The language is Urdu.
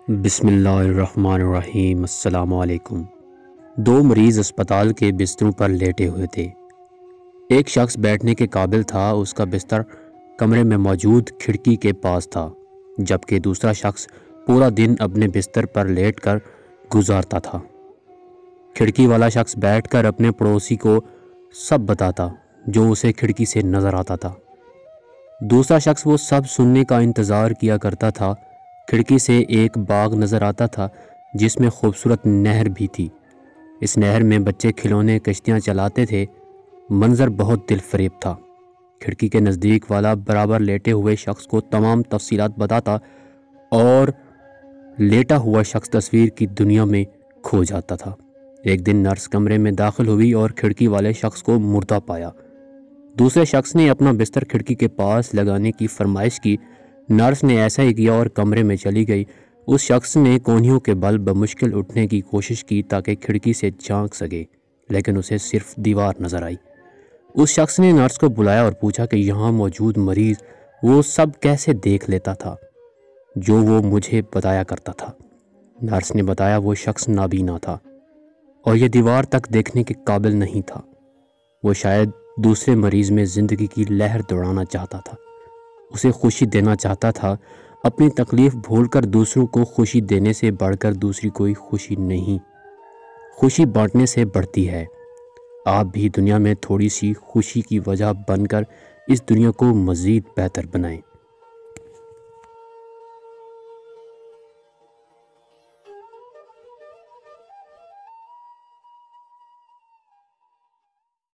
بسم اللہ الرحمن الرحیم۔ السلام علیکم۔ دو مریض اسپتال کے بستروں پر لیٹے ہوئے تھے۔ ایک شخص بیٹھنے کے قابل تھا، اس کا بستر کمرے میں موجود کھڑکی کے پاس تھا، جبکہ دوسرا شخص پورا دن اپنے بستر پر لیٹ کر گزارتا تھا۔ کھڑکی والا شخص بیٹھ کر اپنے پڑوسی کو سب بتاتا جو اسے کھڑکی سے نظر آتا تھا۔ دوسرا شخص وہ سب سننے کا انتظار کیا کرتا تھا۔ کھڑکی سے ایک باغ نظر آتا تھا جس میں خوبصورت نہر بھی تھی۔ اس نہر میں بچے کھلونے کشتیاں چلاتے تھے۔ منظر بہت دل فریب تھا۔ کھڑکی کے نزدیک والا برابر لیٹے ہوئے شخص کو تمام تفصیلات بتاتا اور لیٹا ہوا شخص تصویر کی دنیا میں کھو جاتا تھا۔ ایک دن نرس کمرے میں داخل ہوئی اور کھڑکی والے شخص کو مردہ پایا۔ دوسرے شخص نے اپنا بستر کھڑکی کے پاس لگانے کی فرمائش کی۔ نرس نے ایسا ہی کیا اور کمرے میں چلی گئی۔ اس شخص نے کونیوں کے بل بمشکل اٹھنے کی کوشش کی تاکہ کھڑکی سے جھانک سکے، لیکن اسے صرف دیوار نظر آئی۔ اس شخص نے نرس کو بلایا اور پوچھا کہ یہاں موجود مریض وہ سب کیسے دیکھ لیتا تھا جو وہ مجھے بتایا کرتا تھا۔ نرس نے بتایا وہ شخص نابینا تھا اور یہ دیوار تک دیکھنے کے قابل نہیں تھا۔ وہ شاید دوسرے مریض میں زندگی کی لہر دوڑانا چاہتا تھا، اسے خوشی دینا چاہتا تھا۔ اپنی تکلیف بھول کر دوسروں کو خوشی دینے سے بڑھ کر دوسری کوئی خوشی نہیں، خوشی بانٹنے سے بڑھتی ہے۔ آپ بھی دنیا میں تھوڑی سی خوشی کی وجہ بن کر اس دنیا کو مزید بہتر بنائیں۔